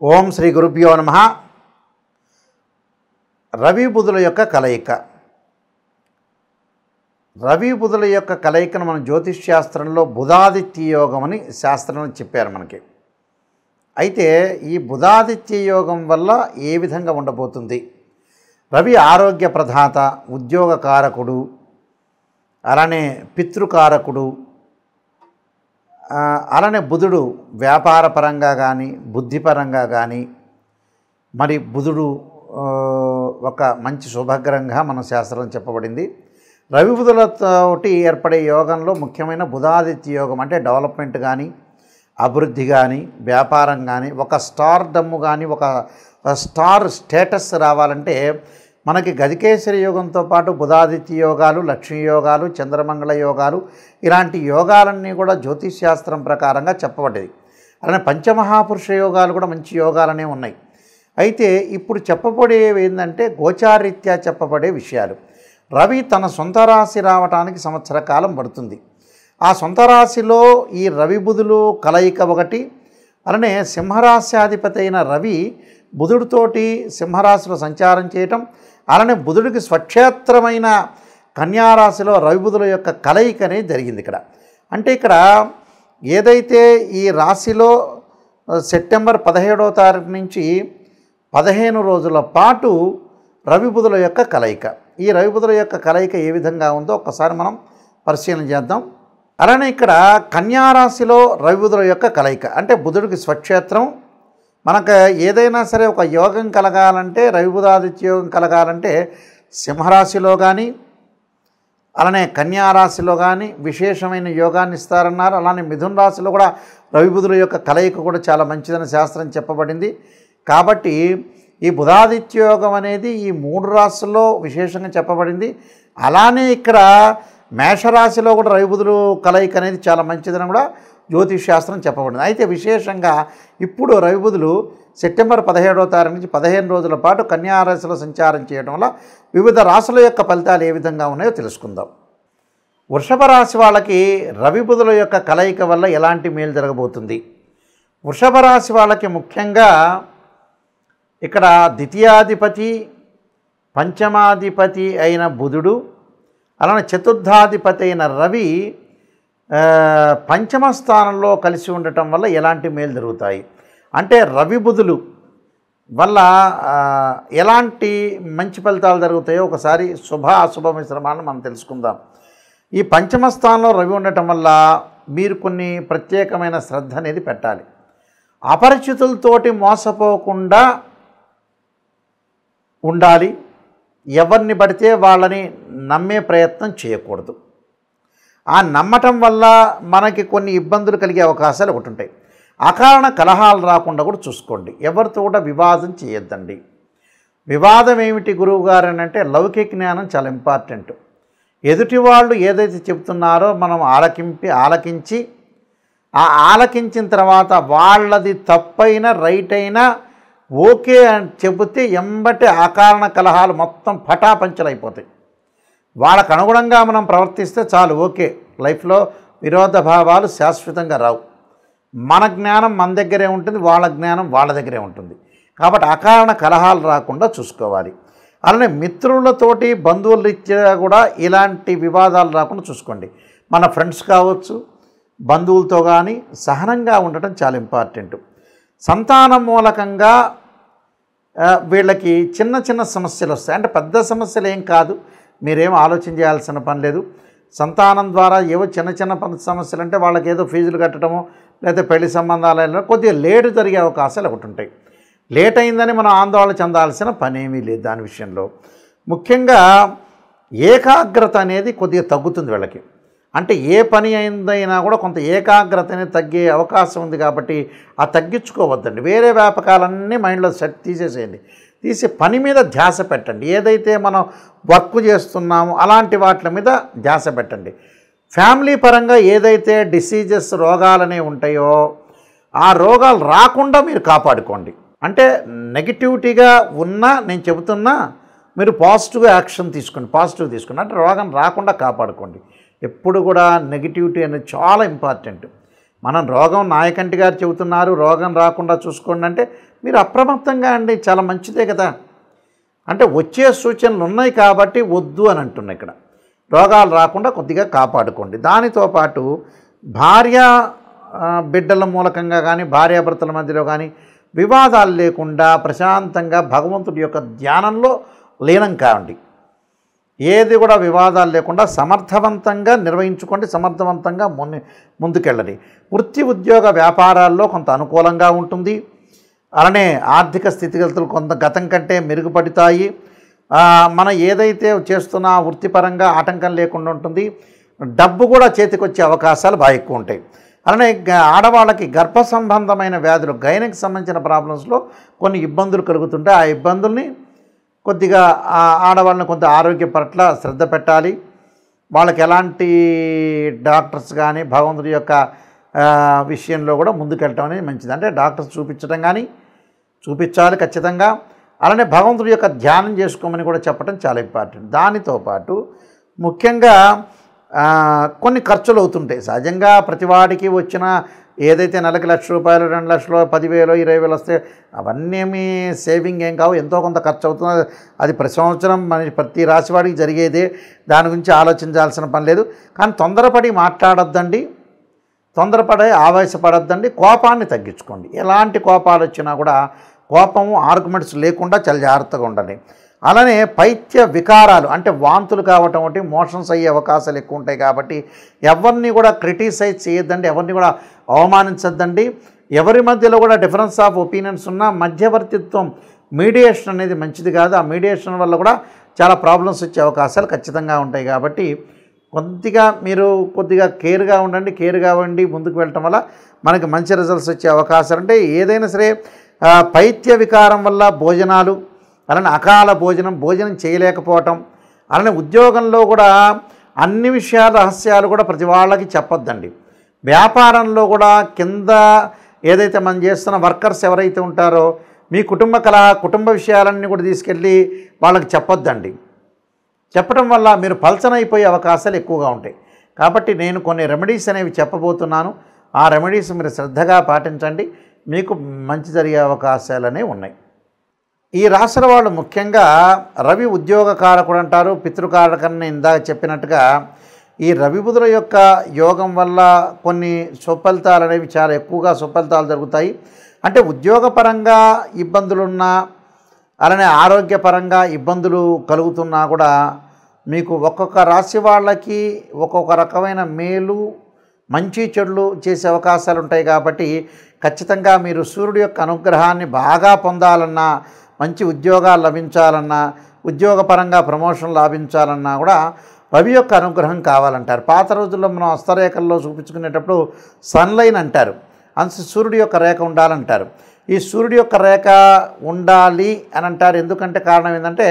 ఓం శ్రీ గురుభ్యో నమః. రవి బుధుల యొక్క కలయిక. రవి బుధుల యొక్క కలయికను మనం జ్యోతిష్ శాస్త్రంలో బుధాదిత్య యోగం అని శాస్త్రంలో చెప్పారు మనకి. అయితే ఈ బుధాదిత్య యోగం వల్ల ఏ విధంగా ఉండబోతుంది? రవి ఆరోగ్య ప్రదాత, ఉద్యోగ కారకుడు, అలానే పితృకారకుడు, అలానే బుధుడు వ్యాపార పరంగా కానీ బుద్ధిపరంగా కానీ మరి బుధుడు ఒక మంచి శుభగ్రహంగా మన శాస్త్రం చెప్పబడింది. రవి బుధులతోటి ఏర్పడే యోగంలో ముఖ్యమైన బుధాదిత్య యోగం అంటే డెవలప్మెంట్ కానీ అభివృద్ధి కానీ వ్యాపారం కానీ ఒక స్టార్ డమ్ము కానీ ఒక స్టార్ స్టేటస్ రావాలంటే మనకి గజకేసరి యోగంతో పాటు బుధాదిత్య యోగాలు, లక్ష్మీ యోగాలు, చంద్రమంగళ యోగాలు ఇలాంటి యోగాలన్నీ కూడా జ్యోతిష్ శాస్త్రం ప్రకారంగా చెప్పబడ్డది. అలానే పంచమహాపురుష యోగాలు కూడా మంచి యోగాలనే ఉన్నాయి. అయితే ఇప్పుడు చెప్పబడేవి ఏంటంటే గోచారీత్యా చెప్పబడే విషయాలు. రవి తన సొంత రాశి రావడానికి సంవత్సర కాలం పడుతుంది. ఆ సొంత రాశిలో ఈ రవి బుధులు కలయిక ఒకటి. అలానే సింహరాశ్యాధిపతి అయిన రవి బుధుడితోటి సింహరాశిలో సంచారం చేయటం, అలానే బుధుడికి స్వక్షేత్రమైన కన్యారాశిలో రవి బుధుల యొక్క కలయిక అనేది జరిగింది ఇక్కడ. అంటే ఇక్కడ ఏదైతే ఈ రాశిలో సెప్టెంబర్ 17వ తారీఖు నుంచి 15 రోజుల పాటు రవి బుధుల యొక్క కలయిక. ఈ రవి బుధుల యొక్క కలయిక ఏ విధంగా ఉందో ఒక్కసారి మనం పరిశీలన చేద్దాం. అలానే ఇక్కడ కన్యారాశిలో రవి బుధుల యొక్క కలయిక అంటే బుధుడికి స్వక్షేత్రం. మనకు ఏదైనా సరే ఒక యోగం కలగాలంటే రవి బుధాదిత్య యోగం కలగాలంటే సింహరాశిలో కానీ అలానే కన్యారాశిలో కానీ విశేషమైన యోగాన్ని ఇస్తారన్నారు. అలానే మిథున రాశిలో కూడా రవి బుధుల యొక్క కలయిక కూడా చాలా మంచిదని శాస్త్రం చెప్పబడింది. కాబట్టి ఈ బుధాదిత్య యోగం అనేది ఈ 3 రాశుల్లో విశేషంగా చెప్పబడింది. అలానే ఇక్కడ మేషరాశిలో కూడా రవి బుధులు కలయిక అనేది చాలా మంచిదని కూడా జ్యోతిష్ శాస్త్రం చెప్పబడింది. అయితే విశేషంగా ఇప్పుడు రవి బుధులు సెప్టెంబర్ 17వ తారీఖు నుంచి 15 రోజుల పాటు కన్యారాశిలో సంచారం చేయడం వల్ల వివిధ రాశుల యొక్క ఫలితాలు ఏ విధంగా ఉన్నాయో తెలుసుకుందాం. వృషభ రాశి వాళ్ళకి రవి బుధుల యొక్క కలయిక వల్ల ఎలాంటి మేలు జరగబోతుంది? వృషభ రాశి వాళ్ళకి ముఖ్యంగా ఇక్కడ ద్వితీయాధిపతి, పంచమాధిపతి అయిన బుధుడు, అలానే చతుర్థాధిపతి అయిన రవి పంచమ స్థానంలో కలిసి ఉండటం వల్ల ఎలాంటి మేలు జరుగుతాయి అంటే రవి బుధులు వల్ల ఎలాంటి మంచి ఫలితాలు జరుగుతాయో ఒకసారి శుభ అశుభ మిశ్రమాలను మనం తెలుసుకుందాం. ఈ పంచమ స్థానంలో రవి ఉండటం వల్ల మీరు కొన్ని ప్రత్యేకమైన శ్రద్ధ అనేది పెట్టాలి. అపరిచితులతోటి మోసపోకుండా ఉండాలి. ఎవరిని పడితే వాళ్ళని నమ్మే ప్రయత్నం చేయకూడదు. ఆ నమ్మటం వల్ల మనకి కొన్ని ఇబ్బందులు కలిగే అవకాశాలు ఒకటి ఉంటాయి. అకారణ కలహాలు రాకుండా కూడా చూసుకోండి. ఎవరితో కూడా వివాదం చేయొద్దండి. వివాదం ఏమిటి గురువు గారు అని అంటే లౌకిక జ్ఞానం చాలా ఇంపార్టెంట్. ఎదుటి వాళ్ళు ఏదైతే చెప్తున్నారో మనం ఆలకించి ఆ ఆలకించిన తర్వాత వాళ్ళది తప్పైనా రైట్ అయినా ఓకే అని చెబితే ఎంబటి అకారణ కలహాలు మొత్తం పటాపంచలైపోతాయి. వాళ్ళకు అనుగుణంగా మనం ప్రవర్తిస్తే చాలు, ఓకే. లైఫ్లో విరోధ భావాలు శాశ్వతంగా రావు. మన జ్ఞానం మన దగ్గరే ఉంటుంది, వాళ్ళ జ్ఞానం వాళ్ళ దగ్గరే ఉంటుంది. కాబట్టి అకారణ కలహాలు రాకుండా చూసుకోవాలి. అలానే మిత్రులతోటి బంధువుల రీత్యా కూడా ఇలాంటి వివాదాలు రాకుండా చూసుకోండి. మన ఫ్రెండ్స్ కావచ్చు, బంధువులతో కానీ సహనంగా ఉండటం చాలా ఇంపార్టెంట్. సంతానం మూలకంగా వీళ్ళకి చిన్న చిన్న సమస్యలు వస్తాయి. అంటే పెద్ద సమస్యలు ఏం కాదు, మీరేం ఆలోచన చేయాల్సిన పని లేదు. సంతానం ద్వారా ఏవో చిన్న చిన్న సమస్యలు అంటే వాళ్ళకి ఏదో ఫీజులు కట్టడము లేదా పెళ్లి సంబంధాలు కొద్దిగా లేటు జరిగే అవకాశాలు ఒకటి ఉంటాయి. లేట్ అయిందని మనం ఆందోళన చెందాల్సిన పని ఏమీ లేదు. దాని విషయంలో ముఖ్యంగా ఏకాగ్రత అనేది కొద్దిగా తగ్గుతుంది వీళ్ళకి. అంటే ఏ పని అయిందైనా కూడా కొంత ఏకాగ్రత అనేది తగ్గే అవకాశం ఉంది. కాబట్టి ఆ తగ్గించుకోవద్దండి. వేరే వ్యాపకాలన్నీ మైండ్లో తీసేసేయండి. తీసి పని మీద ధ్యాస పెట్టండి. ఏదైతే మనం వర్క్ చేస్తున్నామో అలాంటి వాటి మీద ధ్యాస పెట్టండి. ఫ్యామిలీ పరంగా ఏదైతే డిసీజెస్ రోగాలనే ఉంటాయో ఆ రోగాలు రాకుండా మీరు కాపాడుకోండి. అంటే నెగిటివిటీగా ఉన్నా నేను చెబుతున్నా మీరు పాజిటివ్ యాక్షన్ తీసుకోండి. అంటే రోగం రాకుండా కాపాడుకోండి. ఎప్పుడు కూడా నెగిటివిటీ అనేది చాలా ఇంపార్టెంట్. మనం రోగం నాయకంటి గారు చెబుతున్నారు రోగం రాకుండా చూసుకోండి అంటే మీరు అప్రమత్తంగా అండి, చాలా మంచిదే కదా. అంటే వచ్చే సూచనలు ఉన్నాయి కాబట్టి వద్దు అని అంటున్నా. ఇక్కడ రోగాలు రాకుండా కొద్దిగా కాపాడుకోండి. దానితో పాటు భార్య బిడ్డల మూలకంగా కానీ భార్యాభర్తల మధ్యలో కానీ వివాదాలు లేకుండా ప్రశాంతంగా భగవంతుడి యొక్క ధ్యానంలో లీనం కావండి. ఏది కూడా వివాదాలు లేకుండా సమర్థవంతంగా నిర్వహించుకోండి, సమర్థవంతంగా ముందుకెళ్ళండి. వృత్తి ఉద్యోగ వ్యాపారాల్లో కొంత అనుకూలంగా ఉంటుంది. అలానే ఆర్థిక స్థితిగతులు కొంత గతం కంటే మెరుగుపడతాయి. మనం ఏదైతే చేస్తున్నా వృత్తిపరంగా ఆటంకం లేకుండా ఉంటుంది. డబ్బు కూడా చేతికి వచ్చే అవకాశాలు బాగా ఎక్కువ ఉంటాయి. అలానే ఆడవాళ్ళకి గర్భ సంబంధమైన వ్యాధులు గైనకి సంబంధించిన ప్రాబ్లమ్స్లో కొన్ని ఇబ్బందులు కలుగుతుంటే ఆ ఇబ్బందుల్ని కొద్దిగా ఆడవాళ్ళని కొంత ఆరోగ్య పట్ల శ్రద్ధ పెట్టాలి. వాళ్ళకి ఎలాంటి డాక్టర్స్ కానీ భగవంతుడి యొక్క విషయంలో కూడా ముందుకెళ్ళటం అనేది మంచిది. అంటే డాక్టర్స్ చూపించాలి ఖచ్చితంగా. అలానే భగవంతుడి యొక్క ధ్యానం చేసుకోమని కూడా చెప్పడం చాలా ఇంపార్టెంట్. దానితో పాటు ముఖ్యంగా కొన్ని ఖర్చులు అవుతుంటాయి సహజంగా. ప్రతివాడికి వచ్చిన ఏదైతే నెలకి ₹1,00,000 2 లక్షలు 10,000 20,000 వస్తే అవన్నీ సేవింగ్ ఏం కావు, ఎంతో కొంత ఖర్చు అవుతుంది. అది ప్రతి సంవత్సరం ప్రతి రాశివాడికి జరిగేదే, దాని గురించి ఆలోచించాల్సిన పని లేదు. కానీ తొందరపడి మాట్లాడొద్దండి, తొందరపడి ఆవేశపడొద్దండి, కోపాన్ని తగ్గించుకోండి. ఎలాంటి కోపాలు వచ్చినా కూడా కోపము ఆర్గ్యుమెంట్స్ లేకుండా చాలా జాగ్రత్తగా ఉండండి. అలానే పైత్య వికారాలు అంటే వాంతులు కావటం ఒకటి, మోషన్స్ అయ్యే అవకాశాలు ఎక్కువ ఉంటాయి. కాబట్టి ఎవరిని కూడా క్రిటిసైజ్ చేయొద్దండి, ఎవరిని కూడా అవమానించద్దండి. ఎవరి మధ్యలో కూడా డిఫరెన్స్ ఆఫ్ ఒపీనియన్స్ ఉన్న మధ్యవర్తిత్వం మీడియేషన్ అనేది మంచిది కాదు. ఆ మీడియేషన్ వల్ల కూడా చాలా ప్రాబ్లమ్స్ వచ్చే అవకాశాలు ఖచ్చితంగా ఉంటాయి. కాబట్టి కొద్దిగా కేర్గా ఉండండి, కేర్గా ఉండి ముందుకు వెళ్ళటం వల్ల మనకి మంచి రిజల్ట్స్ వచ్చే అవకాశాలు ఉంటాయి. ఏదైనా సరే పైత్య వికారం వల్ల భోజనాలు, అలానే అకాల భోజనం చేయలేకపోవటం, అలానే ఉద్యోగంలో కూడా అన్ని విషయాల రహస్యాలు కూడా ప్రతి వాళ్ళకి చెప్పొద్దండి. వ్యాపారంలో కూడా కింద ఏదైతే మనం చేస్తున్న వర్కర్స్ ఎవరైతే ఉంటారో మీ కుటుంబ విషయాలన్నీ కూడా తీసుకెళ్ళి వాళ్ళకి చెప్పొద్దండి. చెప్పడం వల్ల మీరు పల్చనైపోయే అవకాశాలు ఎక్కువగా ఉంటాయి. కాబట్టి నేను కొన్ని రెమెడీస్ అనేవి చెప్పబోతున్నాను. ఆ రెమెడీస్ మీరు శ్రద్ధగా పాటించండి, మీకు మంచి జరిగే అవకాశాలు అనేవి ఉన్నాయి. ఈ రాశుల వాళ్ళు ముఖ్యంగా రవి ఉద్యోగకారకుడు అంటారు, పితృకారకని ఇందాక చెప్పినట్టుగా ఈ రవి బుధుల యొక్క యోగం వల్ల కొన్ని సుఫలితాలు అనేవి చాలా ఎక్కువగా సుఫలితాలు జరుగుతాయి. అంటే ఉద్యోగపరంగా ఇబ్బందులున్నా అలానే ఆరోగ్యపరంగా ఇబ్బందులు కలుగుతున్నా కూడా మీకు ఒక్కొక్క రాశి వాళ్ళకి ఒక్కొక్క రకమైన మేలు మంచి చెడులు చేసే అవకాశాలు ఉంటాయి. కాబట్టి ఖచ్చితంగా మీరు సూర్యుడి యొక్క అనుగ్రహాన్ని బాగా పొందాలన్నా, మంచి ఉద్యోగాలు లభించాలన్నా, ఉద్యోగపరంగా ప్రమోషన్ లాభించాలన్నా కూడా రవి యొక్క అనుగ్రహం కావాలంటారు. పాత రోజుల్లో మనం హస్తరేఖల్లో చూపించుకునేటప్పుడు సన్లైన్ అంటారు, సూర్యుడి యొక్క రేఖ ఉండాలంటారు. ఈ సూర్యుడి యొక్క రేఖ ఉండాలి అని అంటారు. ఎందుకంటే కారణం ఏంటంటే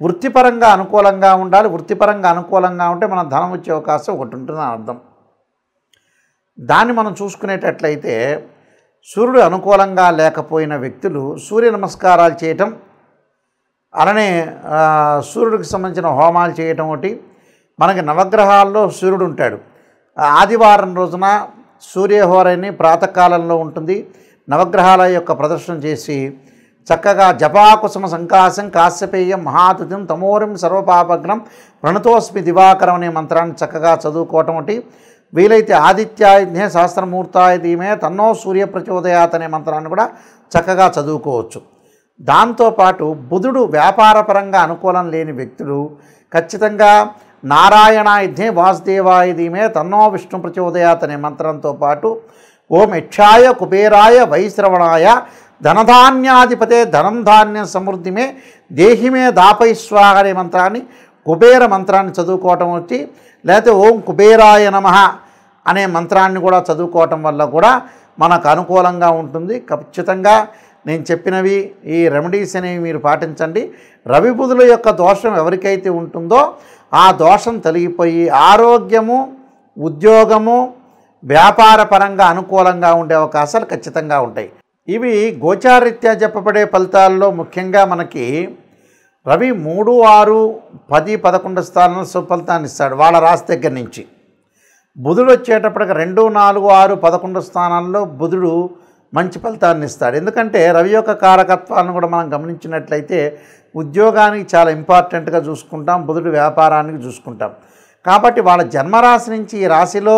వృత్తిపరంగా అనుకూలంగా ఉండాలి. వృత్తిపరంగా అనుకూలంగా ఉంటే మనం ధనం వచ్చే అవకాశం ఒకటి ఉంటుందని అర్థం. దాన్ని మనం చూసుకునేటట్లయితే సూర్యుడు అనుకూలంగా లేకపోయిన వ్యక్తులు సూర్య నమస్కారాలు చేయటం, అలానే సూర్యుడికి సంబంధించిన హోమాలు చేయటం ఒకటి. మనకి నవగ్రహాల్లో సూర్యుడు ఉంటాడు. ఆదివారం రోజున సూర్యహోరని ప్రాతకాలంలో ఉంటుంది. నవగ్రహాల యొక్క ప్రదర్శన చేసి చక్కగా జపాకుసుమ సంకాశం కాశ్యపేయం మహాతుతిం తమోరిం సర్వపాపగ్నం ప్రణతోస్మి దివాకరం అనే మంత్రాన్ని చక్కగా చదువుకోవటం ఒకటి. వీలైతే ఆదిత్యాయుధ్నే సహస్రమూర్తాయ ధీమే తన్నో సూర్య ప్రచోదయాత్ అనే మంత్రాన్ని కూడా చక్కగా చదువుకోవచ్చు. దాంతోపాటు బుధుడు వ్యాపారపరంగా అనుకూలం లేని వ్యక్తులు ఖచ్చితంగా నారాయణాయుధ్నే వాసుదేవాయ ధీమే తన్నో విష్ణు ప్రచోదయాత్ అనే మంత్రంతో పాటు ఓం యక్షాయ కుబేరాయ వైశ్రవణాయ ధనధాన్యాధిపతే ధనం ధాన్యం సమృద్ధిమే దేహిమే దాపైస్వాహ అనే మంత్రాన్ని కుబేర మంత్రాన్ని చదువుకోవటం వచ్చి, లేకపోతే ఓం కుబేరాయ నమః అనే మంత్రాన్ని కూడా చదువుకోవటం వల్ల కూడా మనకు అనుకూలంగా ఉంటుంది. ఖచ్చితంగా నేను చెప్పినవి ఈ రెమెడీస్ అనేవి మీరు పాటించండి. రవి బుధుల యొక్క దోషం ఎవరికైతే ఉంటుందో ఆ దోషం తొలగిపోయి ఆరోగ్యము, ఉద్యోగము, వ్యాపార పరంగా అనుకూలంగా ఉండే అవకాశాలు ఖచ్చితంగా ఉంటాయి. ఇవి గోచారీత్యా చెప్పబడే ఫలితాల్లో ముఖ్యంగా మనకి రవి 3, 6, 10, 11 స్థానంలో సుఫలితాన్ని ఇస్తాడు వాళ్ళ రాశి దగ్గర నుంచి. బుధుడు వచ్చేటప్పటికి 2, 4, 6, 11 స్థానాల్లో బుధుడు మంచి ఫలితాన్ని ఇస్తాడు. ఎందుకంటే రవి యొక్క కారకత్వాలను కూడా మనం గమనించినట్లయితే ఉద్యోగానికి చాలా ఇంపార్టెంట్గా చూసుకుంటాం, బుధుడు వ్యాపారానికి చూసుకుంటాం. కాబట్టి వాళ్ళ జన్మరాశి నుంచి ఈ రాశిలో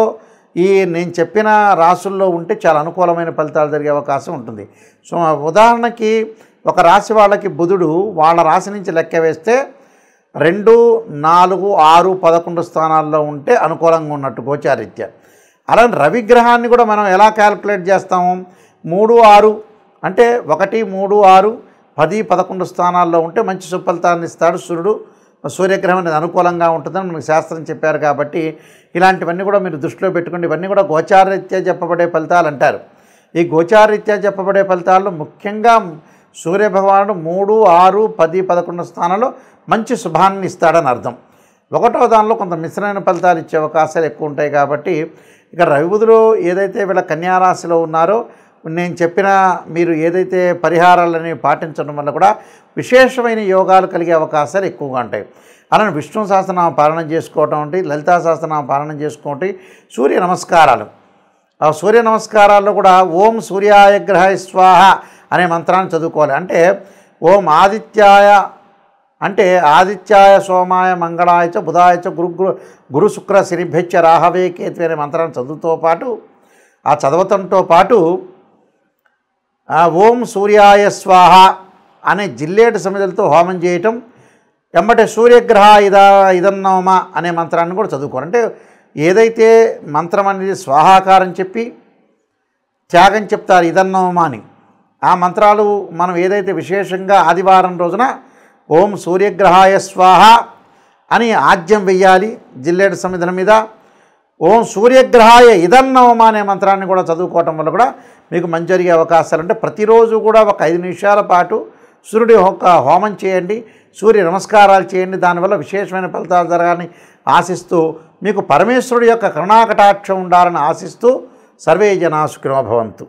నేను చెప్పిన రాశుల్లో ఉంటే చాలా అనుకూలమైన ఫలితాలు జరిగే అవకాశం ఉంటుంది. సో ఉదాహరణకి ఒక రాశి వాళ్ళకి బుధుడు వాళ్ళ రాశి నుంచి లెక్క వేస్తే 2, 4, 6, 11 స్థానాల్లో ఉంటే అనుకూలంగా ఉన్నట్టు గోచారీత్యా. అలానే రవిగ్రహాన్ని కూడా మనం ఎలా క్యాల్కులేట్ చేస్తాము? 3, 6 అంటే 1, 3, 6, 10, 11 స్థానాల్లో ఉంటే మంచి సుఫలితాన్ని ఇస్తాడు సూర్యుడు. సూర్యగ్రహం అనేది అనుకూలంగా ఉంటుందని మనకు శాస్త్రం చెప్పారు. కాబట్టి ఇలాంటివన్నీ కూడా మీరు దృష్టిలో పెట్టుకోండి. ఇవన్నీ కూడా గోచారరీత్యా చెప్పబడే ఫలితాలు అంటారు. ఈ గోచారరీత్యా చెప్పబడే ఫలితాల్లో ముఖ్యంగా సూర్యభగవానుడు 3, 6, 10, 11 స్థానాల్లో మంచి శుభాన్ని ఇస్తాడని అర్థం. 1వ దానిలో కొంత మిశ్రమైన ఫలితాలు ఇచ్చే అవకాశాలు ఎక్కువ ఉంటాయి. కాబట్టి ఇక రవి బుధులు ఏదైతే వీళ్ళ కన్యారాశిలో ఉన్నారో నేను చెప్పిన మీరు ఏదైతే పరిహారాలని పాటించడం వల్ల కూడా విశేషమైన యోగాలు కలిగే అవకాశాలు ఎక్కువగా ఉంటాయి. అలానే విష్ణు సహస్రనామ పారాయణం చేసుకోవటం అంటే, లలితా సహస్రనామ పారాయణం చేసుకోవటం, సూర్య నమస్కారాలు. ఆ సూర్య నమస్కారాల్లో కూడా ఓం సూర్యాయ గ్రహాయ స్వాహ అనే మంత్రాన్ని చదువుకోవాలి. అంటే ఓం ఆదిత్యాయ అంటే ఆదిత్యాయ సోమాయ మంగళాయ చ బుధాయ చ గురు శుక్ర శనిభ్యచ్చ రాహవే కేతు అనే మంత్రాన్ని చదవటంతో పాటు ఓం సూర్యాయ స్వాహ అనే జిల్లేడు సమిధులతో హోమం చేయటం, ఎంబటే సూర్యగ్రహ ఇదన్నోమ అనే మంత్రాన్ని కూడా చదువుకోవాలి. అంటే ఏదైతే మంత్రం అనేది స్వాహాకారం చెప్పి త్యాగం చెప్తారు ఇదన్నోమ అని, ఆ మంత్రాలు మనం ఏదైతే విశేషంగా ఆదివారం రోజున ఓం సూర్యగ్రహాయ స్వాహ అని ఆజ్యం వెయ్యాలి జిల్లేడు సమిధుల మీద. ఓం సూర్యగ్రహాయ ఇదన్నోమ అనే మంత్రాన్ని కూడా చదువుకోవటం వల్ల కూడా మీకు మంచి జరిగే అవకాశాలు. అంటే ప్రతిరోజు కూడా ఒక 5 నిమిషాల పాటు సూర్యుడి యొక్క హోమం చేయండి, సూర్య నమస్కారాలు చేయండి. దానివల్ల విశేషమైన ఫలితాలు జరగాలని ఆశిస్తూ, మీకు పరమేశ్వరుడి యొక్క కరుణాకటాక్షం ఉండాలని ఆశిస్తూ, సర్వే జనా సుఖినో భవంతు.